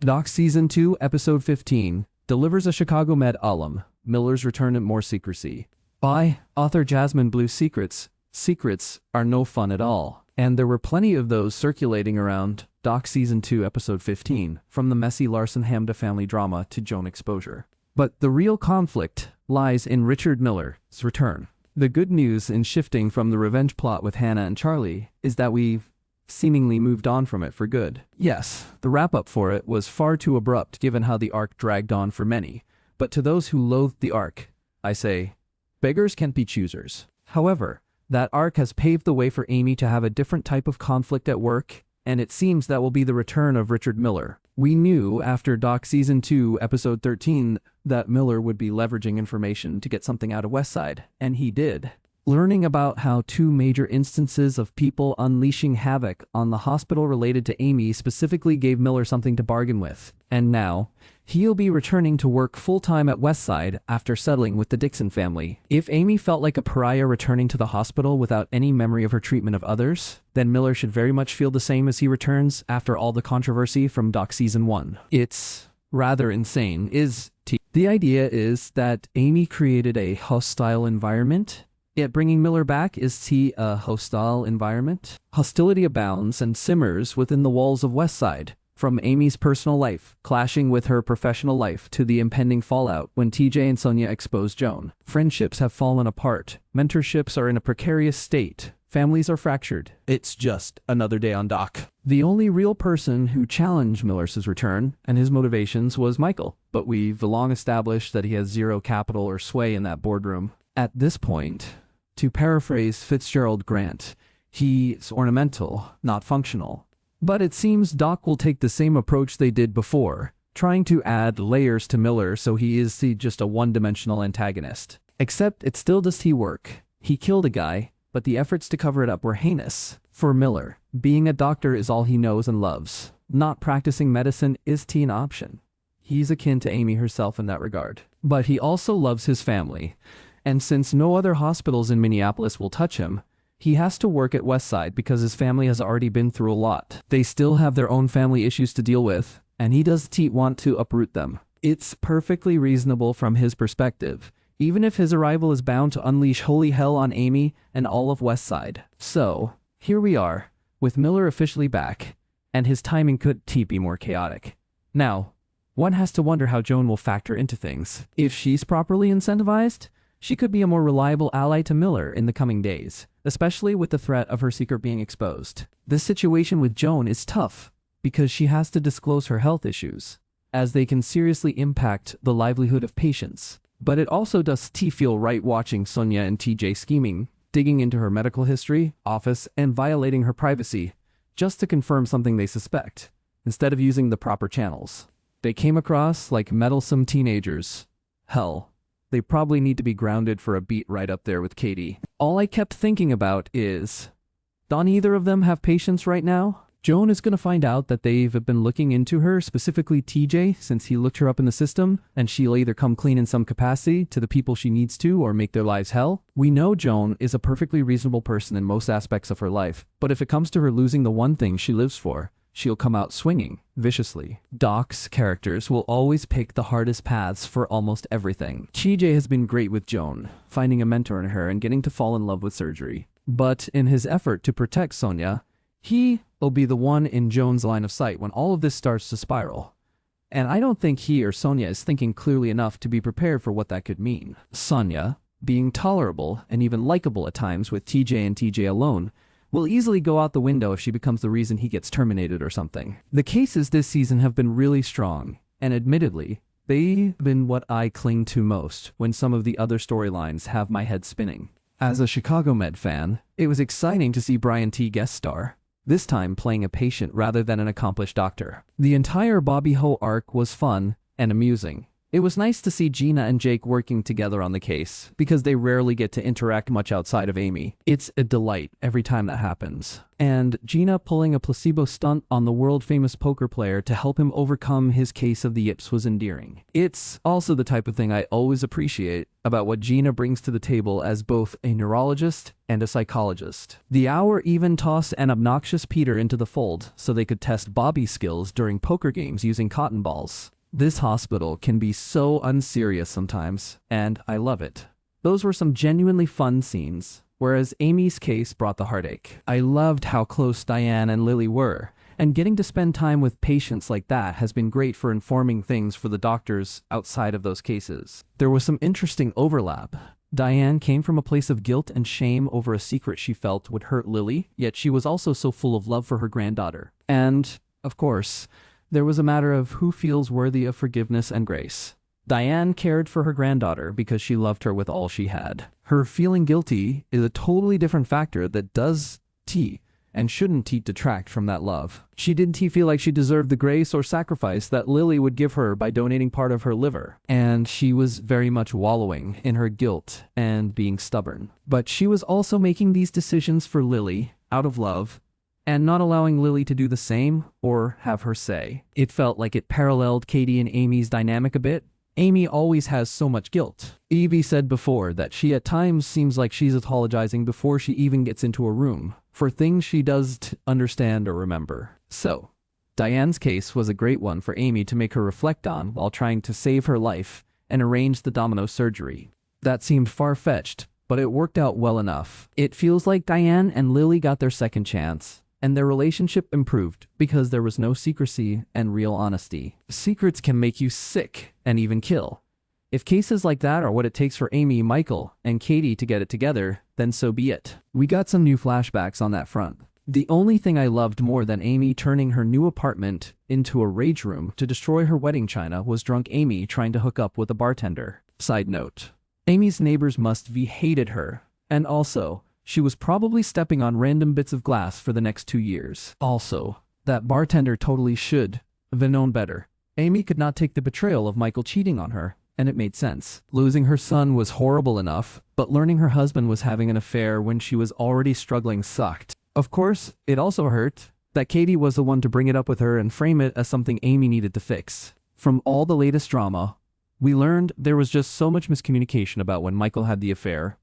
Doc Season 2, Episode 15, delivers a Chicago Med alum, Miller's return and more secrecy. By author Jasmine Blue. Secrets are no fun at all, and there were plenty of those circulating around Doc Season 2, Episode 15, from the messy Larson-Hamda family drama to Joan exposure. But the real conflict lies in Richard Miller's return. The good news in shifting from the revenge plot with Hannah and Charlie is that we've seemingly moved on from it for good. Yes, the wrap-up for it was far too abrupt given how the arc dragged on for many, but to those who loathed the arc, I say, beggars can't be choosers. However, that arc has paved the way for Amy to have a different type of conflict at work, and it seems that will be the return of Richard Miller. We knew after Doc Season 2, Episode 13, that Miller would be leveraging information to get something out of Westside, and he did. Learning about how two major instances of people unleashing havoc on the hospital related to Amy specifically gave Miller something to bargain with. And now, he'll be returning to work full-time at Westside after settling with the Dixon family. If Amy felt like a pariah returning to the hospital without any memory of her treatment of others, then Miller should very much feel the same as he returns after all the controversy from Doc Season 1. It's rather insane, The idea is that Amy created a hostile environment, yet bringing Miller back is a hostile environment. Hostility abounds and simmers within the walls of Westside, from Amy's personal life clashing with her professional life to the impending fallout when TJ and Sonia expose Joan. Friendships have fallen apart, mentorships are in a precarious state, families are fractured. It's just another day on Doc. The only real person who challenged Miller's return and his motivations was Michael, but we've long established that he has zero capital or sway in that boardroom. At this point, to paraphrase Fitzgerald Grant, he's ornamental, not functional. But it seems Doc will take the same approach they did before, trying to add layers to Miller so he is just a one-dimensional antagonist. Except it still does work. He killed a guy, but the efforts to cover it up were heinous. For Miller, being a doctor is all he knows and loves. Not practicing medicine is an option. He's akin to Amy herself in that regard. But he also loves his family. And since no other hospitals in Minneapolis will touch him, he has to work at Westside because his family has already been through a lot. They still have their own family issues to deal with, and he does want to uproot them. It's perfectly reasonable from his perspective, even if his arrival is bound to unleash holy hell on Amy and all of Westside. So, here we are, with Miller officially back, and his timing could be more chaotic. Now, one has to wonder how Joan will factor into things. If she's properly incentivized, she could be a more reliable ally to Miller in the coming days, especially with the threat of her secret being exposed. This situation with Joan is tough because she has to disclose her health issues, as they can seriously impact the livelihood of patients. But it also does feel right watching Sonia and TJ scheming, digging into her medical history, office, and violating her privacy, just to confirm something they suspect, instead of using the proper channels. They came across like meddlesome teenagers. Hell, they probably need to be grounded for a beat right up there with Katie. All I kept thinking about is, don't either of them have patience right now? Joan is going to find out that they've been looking into her, specifically TJ, since he looked her up in the system, and she'll either come clean in some capacity to the people she needs to or make their lives hell. We know Joan is a perfectly reasonable person in most aspects of her life, but if it comes to her losing the one thing she lives for, she'll come out swinging, viciously. Doc's characters will always pick the hardest paths for almost everything. TJ has been great with Joan, finding a mentor in her and getting to fall in love with surgery. But in his effort to protect Sonia, he will be the one in Joan's line of sight when all of this starts to spiral. And I don't think he or Sonia is thinking clearly enough to be prepared for what that could mean. Sonia, being tolerable and even likable at times with TJ and TJ alone, will easily go out the window if she becomes the reason he gets terminated or something. The cases this season have been really strong, and admittedly, they've been what I cling to most when some of the other storylines have my head spinning. As a Chicago Med fan, it was exciting to see Brian T. guest star, this time playing a patient rather than an accomplished doctor. The entire Bobby Ho arc was fun and amusing, It was nice to see Gina and Jake working together on the case, because they rarely get to interact much outside of Amy. It's a delight every time that happens. And Gina pulling a placebo stunt on the world-famous poker player to help him overcome his case of the yips was endearing. It's also the type of thing I always appreciate about what Gina brings to the table as both a neurologist and a psychologist. The Hour even tossed an obnoxious Peter into the fold so they could test Bobby's skills during poker games using cotton balls. This hospital can be so unserious sometimes, and I love it. Those were some genuinely fun scenes, whereas Amy's case brought the heartache. I loved how close Diane and Lily were, and getting to spend time with patients like that has been great for informing things for the doctors outside of those cases. There was some interesting overlap. Diane came from a place of guilt and shame over a secret she felt would hurt Lily, yet she was also so full of love for her granddaughter. And, of course, there was a matter of who feels worthy of forgiveness and grace. Diane cared for her granddaughter because she loved her with all she had. Her feeling guilty is a totally different factor that does and shouldn't detract from that love. She didn't feel like she deserved the grace or sacrifice that Lily would give her by donating part of her liver. And she was very much wallowing in her guilt and being stubborn. But she was also making these decisions for Lily out of love, and not allowing Lily to do the same or have her say. It felt like it paralleled Katie and Amy's dynamic a bit. Amy always has so much guilt. Evie said before that she at times seems like she's apologizing before she even gets into a room for things she doesn't understand or remember. So, Diane's case was a great one for Amy to make her reflect on while trying to save her life and arrange the domino surgery. That seemed far-fetched, but it worked out well enough. It feels like Diane and Lily got their second chance, and their relationship improved because there was no secrecy and real honesty. Secrets can make you sick and even kill. If cases like that are what it takes for Amy, Michael, and Katie to get it together, then so be it. We got some new flashbacks on that front. The only thing I loved more than Amy turning her new apartment into a rage room to destroy her wedding china was drunk Amy trying to hook up with a bartender. Side note: Amy's neighbors must have hated her, and also, she was probably stepping on random bits of glass for the next 2 years. Also, that bartender totally should have known better. Amy could not take the betrayal of Michael cheating on her, and it made sense. Losing her son was horrible enough, but learning her husband was having an affair when she was already struggling sucked. Of course, it also hurt that Katie was the one to bring it up with her and frame it as something Amy needed to fix. From all the latest drama, we learned there was just so much miscommunication about when Michael had the affair,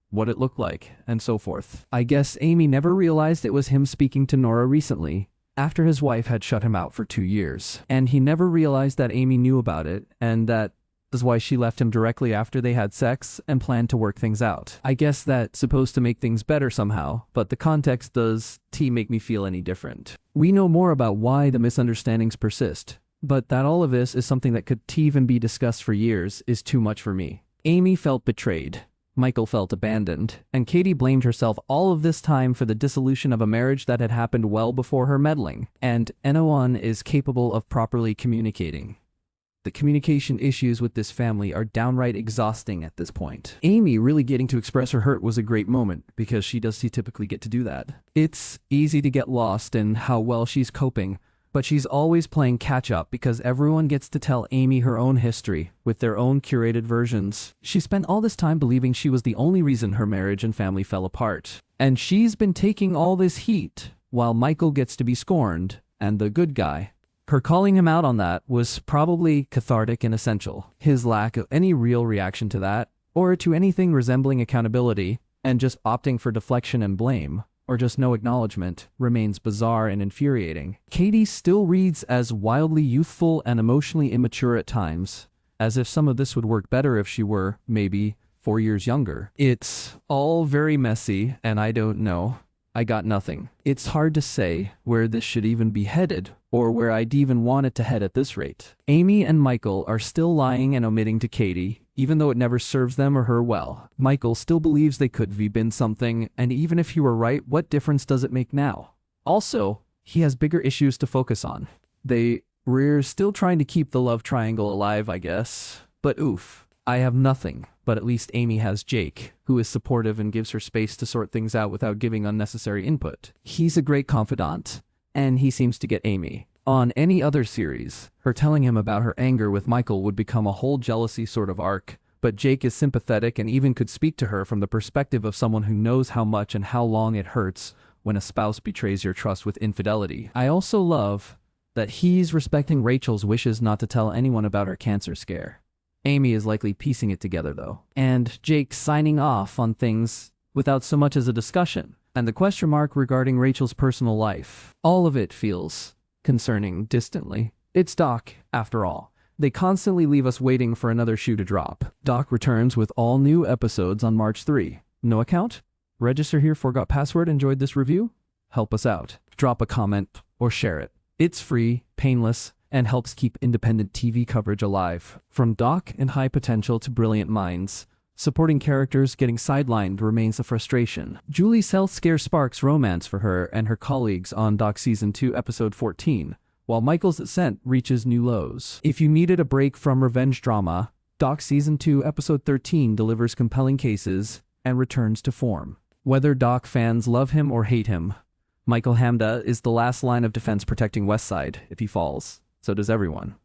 what it looked like, and so forth. I guess Amy never realized it was him speaking to Nora recently, after his wife had shut him out for 2 years. And he never realized that Amy knew about it, and that is why she left him directly after they had sex and planned to work things out. I guess that's supposed to make things better somehow, but the context does make me feel any different. We know more about why the misunderstandings persist, but that all of this is something that could even be discussed for years is too much for me. Amy felt betrayed. Michael felt abandoned, and Katie blamed herself all of this time for the dissolution of a marriage that had happened well before her meddling, and no one is capable of properly communicating. The communication issues with this family are downright exhausting at this point. Amy really getting to express her hurt was a great moment, because she does typically get to do that. It's easy to get lost in how well she's coping, but she's always playing catch-up because everyone gets to tell Amy her own history with their own curated versions. She spent all this time believing she was the only reason her marriage and family fell apart. And she's been taking all this heat while Michael gets to be scorned and the good guy. Her calling him out on that was probably cathartic and essential. His lack of any real reaction to that, or to anything resembling accountability, and just opting for deflection and blame, or just no acknowledgement, remains bizarre and infuriating. Katie still reads as wildly youthful and emotionally immature at times, as if some of this would work better if she were, maybe, 4 years younger. It's all very messy, and I don't know. I got nothing. It's hard to say where this should even be headed, or where I'd even want it to head at this rate. Amy and Michael are still lying and omitting to Katie, even though it never serves them or her well. Michael still believes they could have been something, and even if he were right, what difference does it make now? Also, he has bigger issues to focus on. We're still trying to keep the love triangle alive, I guess. But oof, I have nothing. But at least Amy has Jake, who is supportive and gives her space to sort things out without giving unnecessary input. He's a great confidant, and he seems to get Amy. On any other series, her telling him about her anger with Michael would become a whole jealousy sort of arc, but Jake is sympathetic and even could speak to her from the perspective of someone who knows how much and how long it hurts when a spouse betrays your trust with infidelity. I also love that he's respecting Rachel's wishes not to tell anyone about her cancer scare. Amy is likely piecing it together though. And Jake signing off on things without so much as a discussion. And the question mark regarding Rachel's personal life. All of it feels concerning distantly. It's Doc, after all. They constantly leave us waiting for another shoe to drop. Doc returns with all new episodes on March 3. No account? Register here, forgot password, enjoyed this review? Help us out. Drop a comment or share it. It's free, painless, and helps keep independent TV coverage alive. From Doc and high potential to brilliant minds, supporting characters getting sidelined remains a frustration. Julie's health scare sparks romance for her and her colleagues on Doc Season 2, Episode 14, while Michael's ascent reaches new lows. If you needed a break from revenge drama, Doc Season 2, Episode 13 delivers compelling cases and returns to form. Whether Doc fans love him or hate him, Michael Hamda is the last line of defense protecting Westside. If he falls, so does everyone.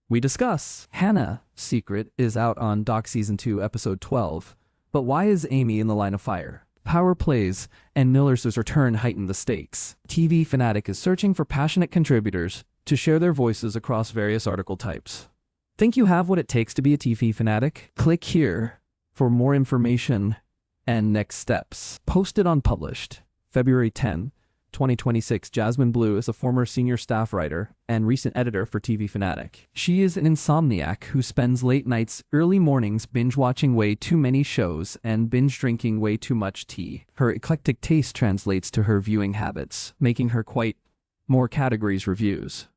We discuss. Hannah, Secret, is out on Doc Season 2, Episode 12, but why is Amy in the line of fire? Power plays and Miller's return heighten the stakes. TV Fanatic is searching for passionate contributors to share their voices across various article types. Think you have what it takes to be a TV fanatic? Click here for more information and next steps. Posted on Published, February 10, 2026. Jasmine Blue is a former senior staff writer and recent editor for TV Fanatic. She is an insomniac who spends late nights, early mornings binge-watching way too many shows and binge-drinking way too much tea. Her eclectic taste translates to her viewing habits, making her quite more categories reviews.